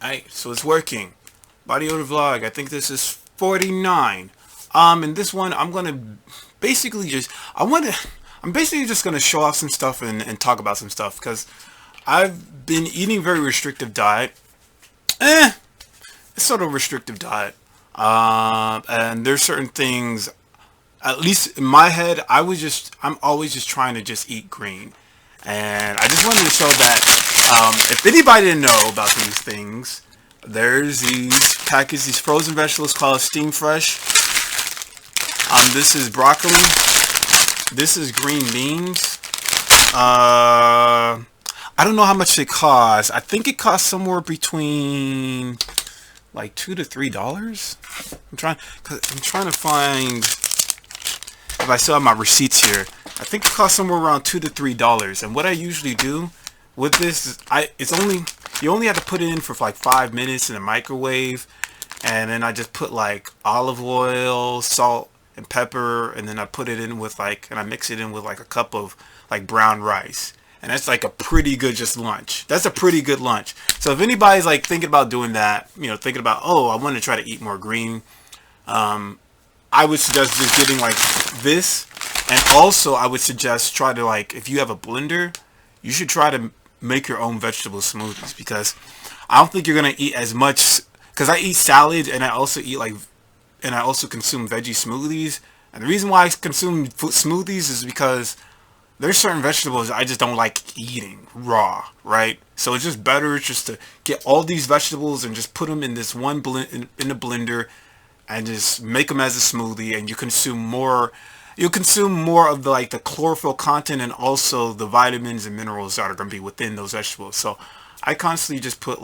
Alright, so it's working. Body odor vlog. I think this is 49. In this one, I'm gonna basically just I'm basically just gonna show off some stuff and talk about some stuff because I've been eating a very restrictive diet. It's sort of a restrictive diet. And there's certain things, at least in my head, I'm always just trying to just eat green. And I just wanted to show that if anybody didn't know about these things, there's these frozen vegetables called Steam Fresh. This is broccoli. This is green beans. I don't know how much they cost. I think it costs somewhere between like $2 to $3. I'm trying to find if I still have my receipts here. I think it costs somewhere around $2 to $3. And what I usually do with this is you only have to put it in for like 5 minutes in the microwave, and then I just put like olive oil, salt, and pepper, and then I put it in with and I mix it in with like a cup of like brown rice. And that's like a pretty good just lunch. That's a pretty good lunch. So if anybody's like thinking about doing that, thinking about, oh, I want to try to eat more green, I would suggest just getting like this. And also I would suggest try to if you have a blender, you should try to make your own vegetable smoothies, because I don't think you're going to eat as much, because I eat salad and I also consume veggie smoothies. And the reason why I consume smoothies is because there's certain vegetables I just don't like eating raw, right? So it's just better just to get all these vegetables and just put them in this one in the blender and just make them as a smoothie, and you consume more of the chlorophyll content and also the vitamins and minerals that are going to be within those vegetables. So I constantly put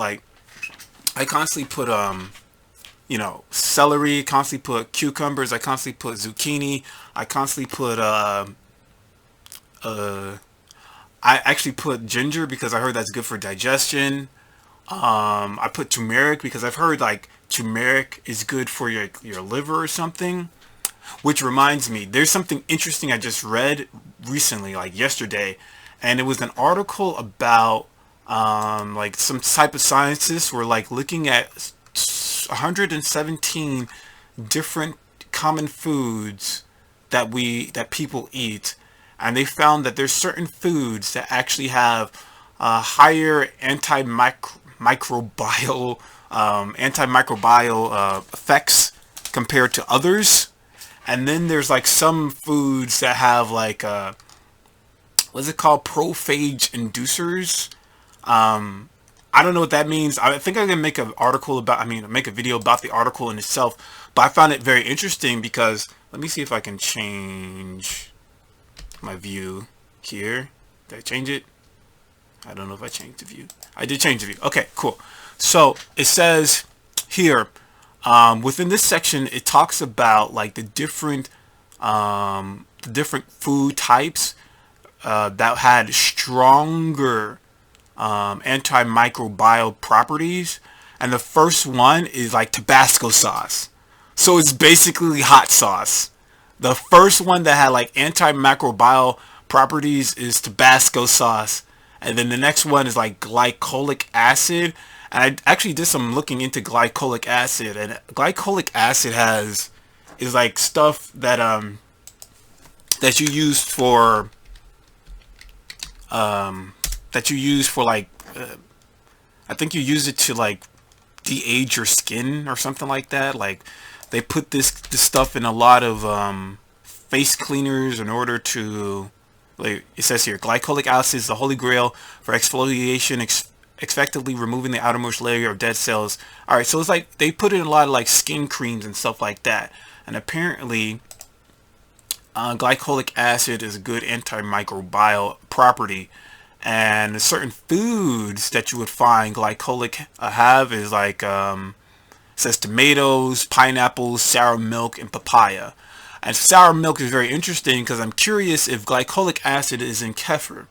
celery, constantly put cucumbers, I constantly put zucchini, I constantly put I actually put ginger because I heard that's good for digestion. I put turmeric because I've heard turmeric is good for your liver or something. Which reminds me, there's something interesting I just read recently, like yesterday, and it was an article about some type of scientists were looking at 117 different common foods that people eat, and they found that there's certain foods that actually have higher antimicrobial effects compared to others. And then there's some foods that have what's it called, prophage inducers. I don't know what that means. I think I'm gonna make make a video about the article in itself. But I found it very interesting because let me see if I can change my view here. Did I change it? I don't know if I changed the view. I did change the view. Okay, cool. So it says here, within this section, it talks about the different food types that had stronger antimicrobial properties, and the first one is Tabasco sauce. So it's basically hot sauce. The first one that had antimicrobial properties is Tabasco sauce, and then the next one is glycolic acid. And I actually did some looking into glycolic acid, and glycolic acid is stuff that you use for I think you use it to de-age your skin or something like that. They put this stuff in a lot of face cleaners in order to, it says here, glycolic acid is the holy grail for exfoliation, effectively removing the outermost layer of dead cells. Alright, so it's they put it in a lot of skin creams and stuff like that. And apparently glycolic acid is a good antimicrobial property. And certain foods that you would find glycolic have is it says tomatoes, pineapples, sour milk, and papaya. And sour milk is very interesting because I'm curious if glycolic acid is in kefir.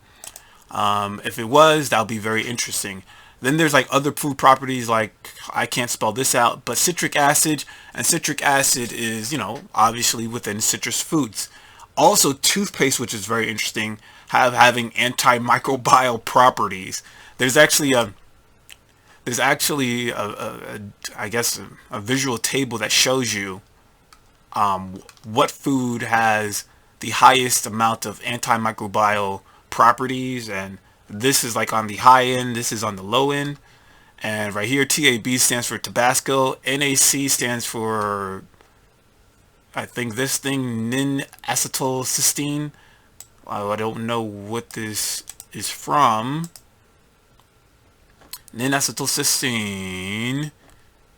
If it was, that would be very interesting. Then there's other food properties I can't spell this out, but citric acid, and citric acid is, obviously within citrus foods. Also toothpaste, which is very interesting, having antimicrobial properties. There's actually there's actually I guess a visual table that shows you what food has the highest amount of antimicrobial properties, and this is like on the high end, this is on the low end. And right here, TAB stands for Tabasco, NAC stands for, I think this thing, N-acetylcysteine. I don't know what this is from. N-acetylcysteine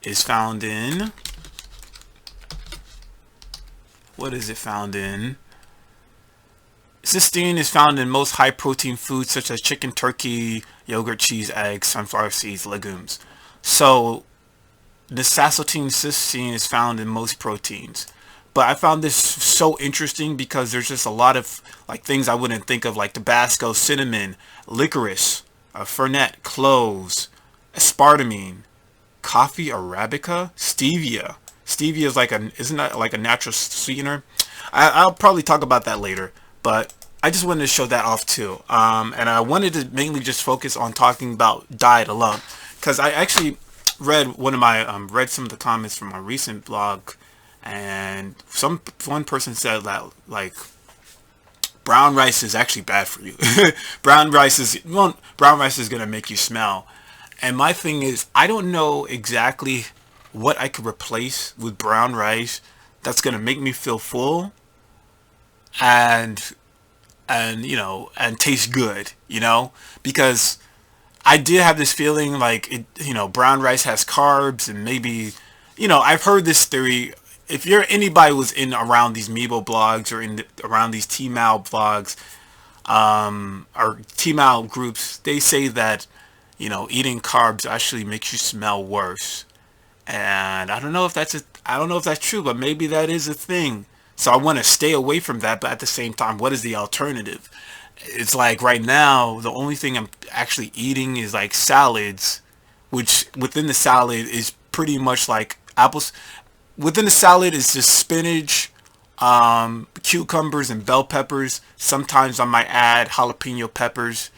is found in, what is it found in? Cysteine is found in most high protein foods such as chicken, turkey, yogurt, cheese, eggs, sunflower seeds, legumes. So this acetylcysteine is found in most proteins. But I found this so interesting because there's just a lot of like things I wouldn't think of, like Tabasco, cinnamon, licorice, fernet, cloves, aspartame, coffee arabica, stevia. Stevia is like isn't that like a natural sweetener? I'll probably talk about that later, but I just wanted to show that off too. And I wanted to mainly just focus on talking about diet alone, because I actually read read some of the comments from my recent blog, and one person said that like brown rice is actually bad for you. brown rice is gonna make you smell. And my thing is, I don't know exactly what I could replace with brown rice that's gonna make me feel full and and taste good, because I did have this feeling like brown rice has carbs, and maybe, I've heard this theory. If anybody was in around these Meebo blogs or around these T-Mal blogs, or T-Mal groups, they say that, eating carbs actually makes you smell worse. And I don't know if that's true, but maybe that is a thing. So I want to stay away from that, but at the same time, what is the alternative? It's like right now, the only thing I'm actually eating is like salads, which within the salad is pretty much like apples. Within the salad is just spinach, cucumbers, and bell peppers. Sometimes I might add jalapeno peppers,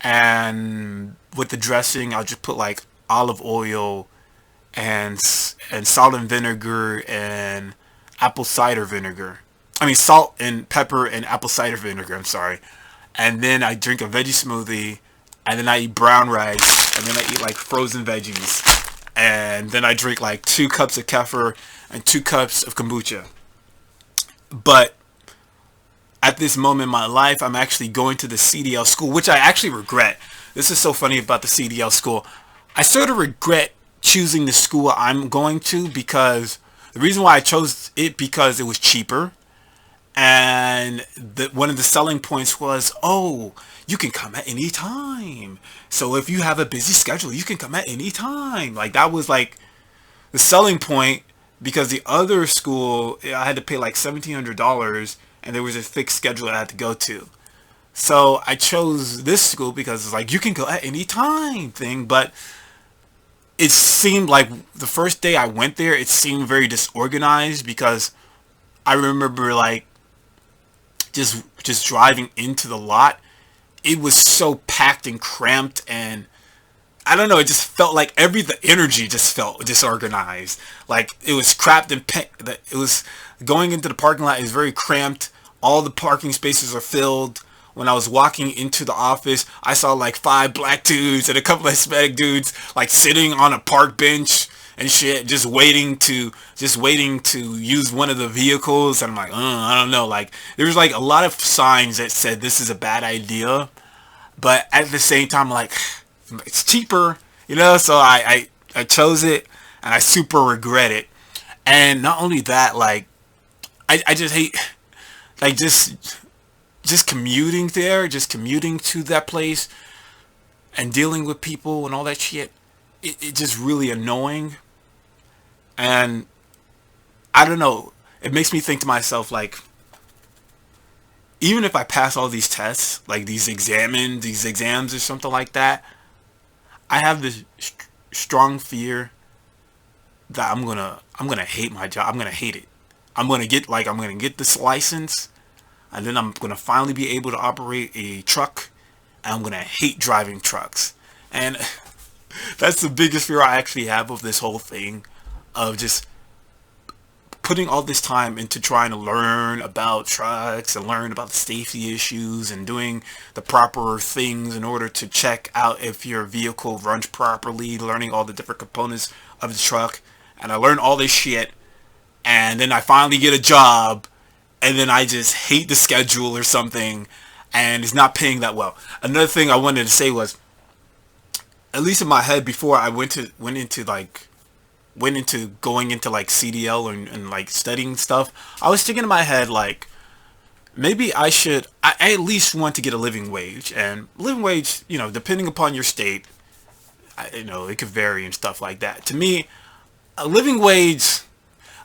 and with the dressing, I'll just put like olive oil and salt and vinegar and apple cider vinegar. I mean salt and pepper and apple cider vinegar, I'm sorry. And then I drink a veggie smoothie, and then I eat brown rice, and then I eat like frozen veggies. And then I drink like 2 cups of kefir and 2 cups of kombucha. But at this moment in my life, I'm actually going to the CDL school, which I actually regret. This is so funny about the CDL school. I sort of regret choosing the school I'm going to, because the reason why I chose it, because it was cheaper, and one of the selling points was, oh, you can come at any time. So if you have a busy schedule, you can come at any time. Like that was like the selling point, because the other school, I had to pay like $1,700, and there was a fixed schedule I had to go to. So I chose this school because it's like you can go at any time thing, but it seemed like the first day I went there, it seemed very disorganized, because I remember like just driving into the lot. It was so packed and cramped, and I don't know, it just felt like the energy just felt disorganized. Like it was cramped and it was going into the parking lot is very cramped. All the parking spaces are filled. When I was walking into the office, I saw like 5 black dudes and a couple of Hispanic dudes like sitting on a park bench and shit, just waiting to use one of the vehicles. And I'm like, I don't know. Like there was like a lot of signs that said this is a bad idea, but at the same time, like it's cheaper, So I chose it, and I super regret it. And not only that, like I just hate like just commuting there, just commuting to that place and dealing with people and all that shit. It just really annoying. And I don't know, it makes me think to myself, like, even if I pass all these tests, like these exams or something like that, I have this strong fear that I'm gonna hate my job. I'm gonna hate it. I'm gonna get this license, and then I'm gonna finally be able to operate a truck, and I'm gonna hate driving trucks. And That's the biggest fear I actually have of this whole thing, of just putting all this time into trying to learn about trucks and learn about the safety issues and doing the proper things in order to check out if your vehicle runs properly, learning all the different components of the truck. And I learned all this shit, and then I finally get a job, and then I just hate the schedule or something, and it's not paying that well. Another thing I wanted to say was, at least in my head, before I went into going into like CDL and like studying stuff, I was thinking in my head like, maybe I at least want to get a living wage. And living wage, depending upon your state, it could vary and stuff like that. To me, a living wage,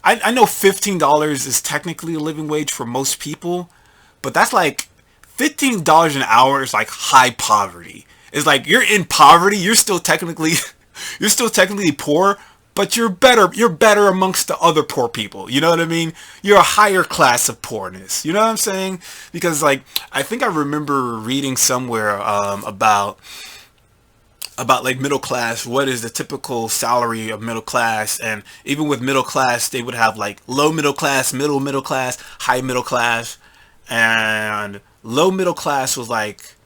I know $15 is technically a living wage for most people, but that's like $15 an hour is like high poverty. It's like you're in poverty, you're still technically poor, but you're better amongst the other poor people. You know what I mean? You're a higher class of poorness. You know what I'm saying? Because like, I think I remember reading somewhere about like middle class, what is the typical salary of middle class, and even with middle class they would have like low middle class, middle class, high middle class, and low middle class was like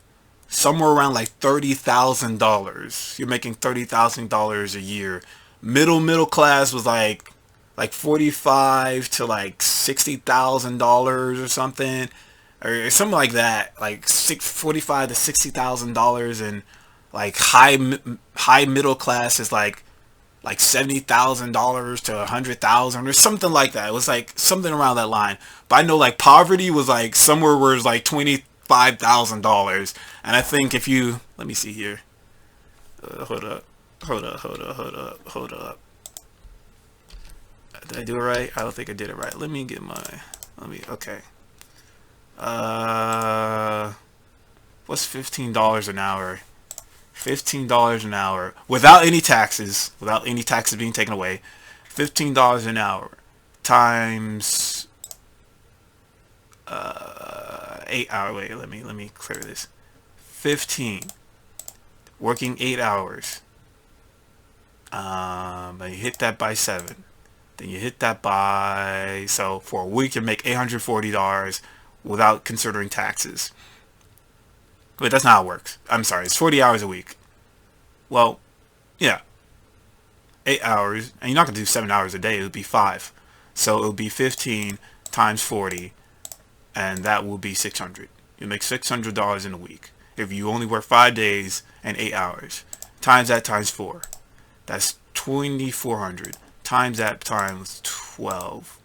somewhere around like $30,000. You're making $30,000 a year. Middle class was like 45 to like $60,000 or something, or something like that, like 45 to $60,000. And like high middle class is like $70,000 to $100,000 or something like that. It was like something around that line. But I know like poverty was like somewhere where it's like $25,000. And I think if you, let me see here, hold up. Did I do it right? I don't think I did it right. Okay. What's $15 an hour? $15 an hour without any taxes being taken away. $15 an hour times 8 hours. Wait, let me clear this. 15 working 8 hours. And you hit that by 7. Then you hit that by, so for a week you make $840 without considering taxes. But that's not how it works. I'm sorry, it's 40 hours a week. Well, yeah. 8 hours, and you're not going to do 7 hours a day, it would be 5. So it would be 15 times 40, and that will be $600. You make $600 in a week if you only work 5 days and 8 hours. Times that times 4. That's $2,400. Times that times 12.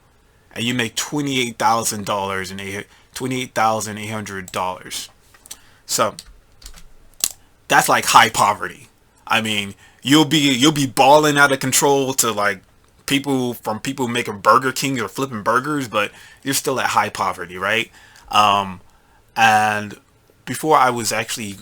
And you make $28,800. So that's like high poverty. I mean, you'll be balling out of control to like people making Burger King or flipping burgers, but you're still at high poverty, right? And before I was actually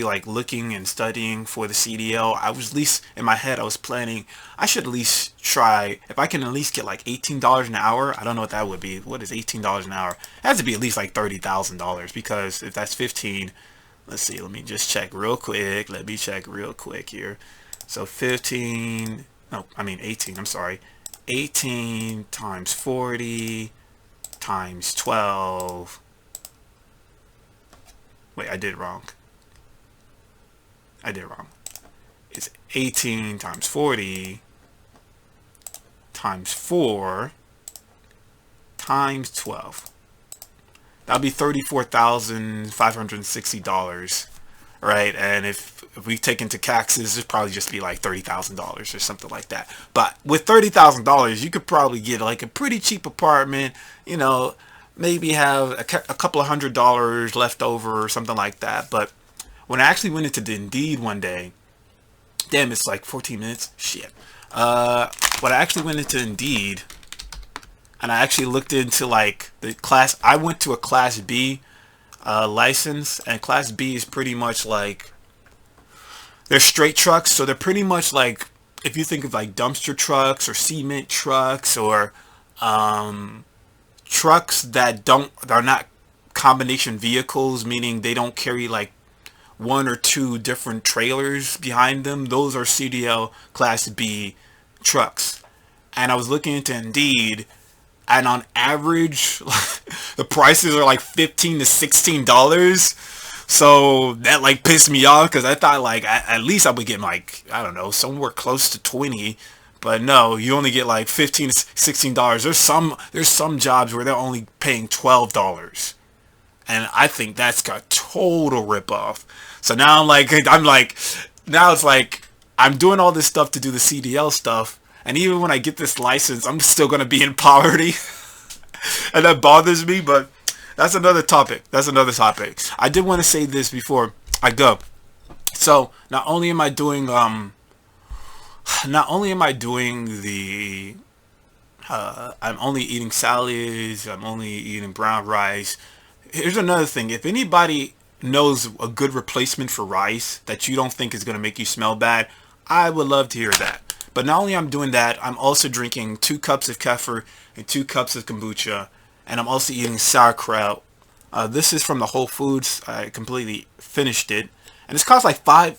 like looking and studying for the CDL, I was, at least in my head, I was planning I should at least try, if I can at least get like $18 an hour. I don't know what that would be. What is $18 an hour? It has to be at least like $30,000, because if that's 15, let's see, let me just check real quick. Let me check real quick here. So 18, I'm sorry. 18 times 40 times 12. Wait, I did it wrong. It's 18 times 40 times 4 times 12. That'll be $34,560, right? And if we take into taxes, it'd probably just be like $30,000 or something like that. But with $30,000, you could probably get like a pretty cheap apartment, maybe have a couple of $100 left over or something like that. But when I actually went into Indeed one day, damn, it's like 14 minutes. Shit. When I actually went into Indeed, and I actually looked into like the class, I went to a Class B license, and Class B is pretty much like, they're straight trucks, so they're pretty much like, if you think of like dumpster trucks or cement trucks or trucks that are not combination vehicles, meaning they don't carry like, one or two different trailers behind them, those are CDL Class B trucks. And I was looking into Indeed, and on average, the prices are like $15 to $16. So that like pissed me off because I thought like at least I would get like, I don't know, somewhere close to 20. But no, you only get like $15 to $16. There's some jobs where they're only paying $12. And I think that's a total ripoff. So now now it's like I'm doing all this stuff to do the CDL stuff, and even when I get this license, I'm still gonna be in poverty, and that bothers me. But that's another topic. I did want to say this before I go. So not only am I doing the I'm only eating salads, I'm only eating brown rice. Here's another thing. If anybody knows a good replacement for rice that you don't think is going to make you smell bad, I would love to hear that. But not only I'm doing that, I'm also drinking 2 cups of Kefir and 2 cups of kombucha, and I'm also eating sauerkraut. This is from the Whole Foods. I completely finished it, and it's cost like I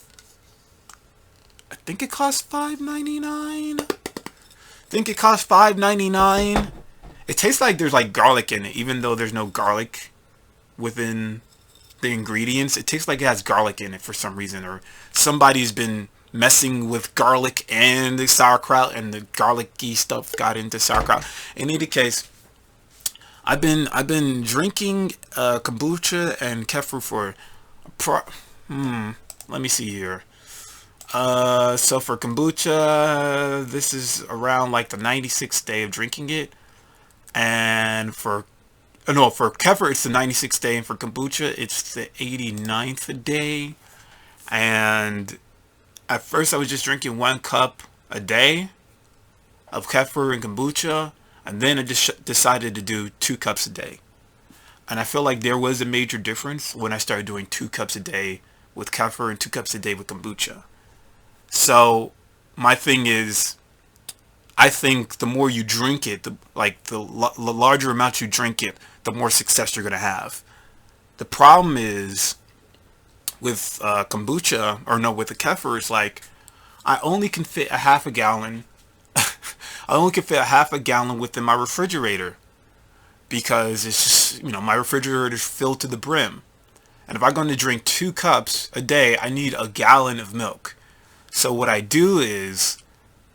think it cost $5.99. It tastes like there's like garlic in it, even though there's no garlic within the ingredients. It tastes like it has garlic in it for some reason, or somebody's been messing with garlic and the sauerkraut, and the garlicky stuff got into sauerkraut. In any case, I've been drinking kombucha and kefir for let me see here. So for kombucha, this is around like the 96th day of drinking it, and for kefir it's the 96th day, and for kombucha it's the 89th day. And at first I was just drinking 1 cup a day of kefir and kombucha, and then I just decided to do 2 cups a day. And I feel like there was a major difference when I started doing 2 cups a day with kefir and 2 cups a day with kombucha. So my thing is, I think the more you drink it, the larger amount you drink it, the more success you're going to have. The problem is with kombucha, with the kefir, it's like I only can fit a half a gallon. I only can fit a half a gallon within my refrigerator, because it's just, my refrigerator is filled to the brim. And if I'm going to drink 2 cups a day, I need a gallon of milk. So what I do is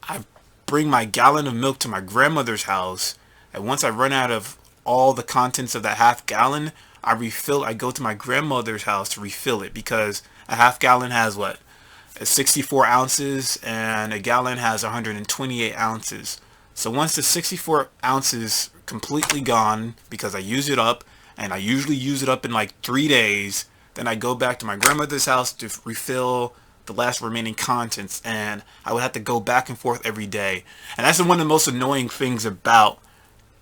I bring my gallon of milk to my grandmother's house, and once I run out of all the contents of that half gallon, I go to my grandmother's house to refill it, because a half gallon has 64 ounces, and a gallon has 128 ounces. So once the 64 ounces completely gone, because I use it up, and I usually use it up in like 3 days, then I go back to my grandmother's house to refill the last remaining contents, and I would have to go back and forth every day. And that's one of the most annoying things about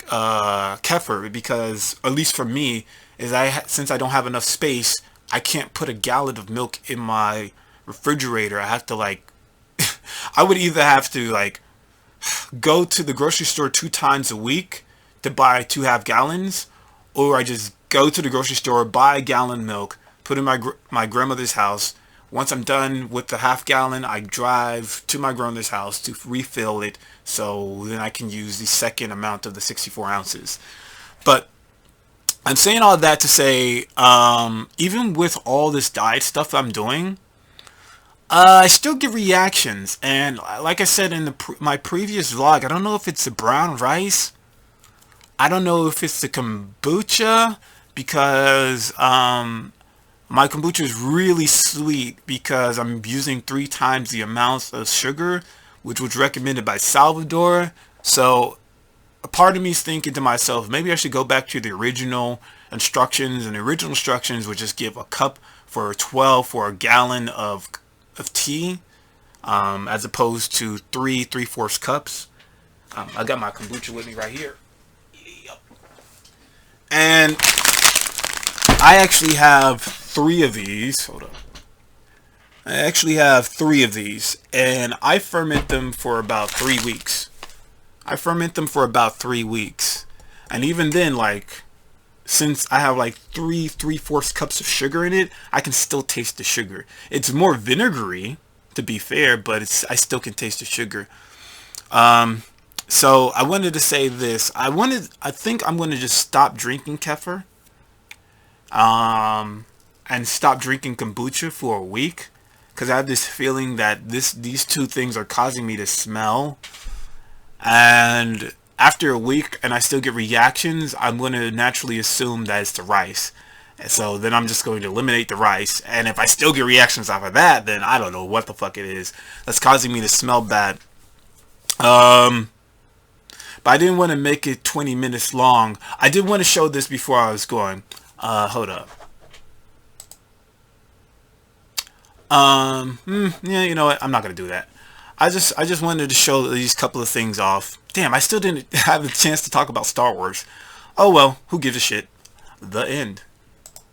kefir, because at least for me, is since I don't have enough space, I can't put a gallon of milk in my refrigerator. I have to I would either have to go to the grocery store 2 times a week to buy 2 half gallons, or I just go to the grocery store, buy a gallon of milk, put it in my grandmother's house. Once I'm done with the half gallon, I drive to my grandmother's house to refill it, so then I can use the second amount of the 64 ounces. But I'm saying all that to say, even with all this diet stuff I'm doing, I still get reactions. And like I said in my previous vlog, I don't know if it's the brown rice, I don't know if it's the kombucha, because my kombucha is really sweet, because I'm using 3 times the amount of sugar, which was recommended by Salvador. So a part of me is thinking to myself, maybe I should go back to the original instructions, and the original instructions would just give a cup for a gallon of tea, as opposed to 3/4 cups. I got my kombucha with me right here. And I actually have 3 of these. Hold up. I actually have 3 of these, and I ferment them for about 3 weeks. And even then, since I have like three-fourths cups of sugar in it, I can still taste the sugar. It's more vinegary, to be fair, but I still can taste the sugar. So I wanted to say this. I think I'm going to just stop drinking kefir, and stop drinking kombucha for a week, because I have this feeling that these two things are causing me to smell. And after a week and I still get reactions, I'm going to naturally assume that it's the rice. And so then I'm just going to eliminate the rice. And if I still get reactions off of that, then I don't know what the fuck it is that's causing me to smell bad. But I didn't want to make it 20 minutes long. I did want to show this before I was going. Hold up. Yeah, you know what? I'm not going to do that. I just wanted to show these couple of things off. Damn, I still didn't have a chance to talk about Star Wars. Oh well, who gives a shit? The end.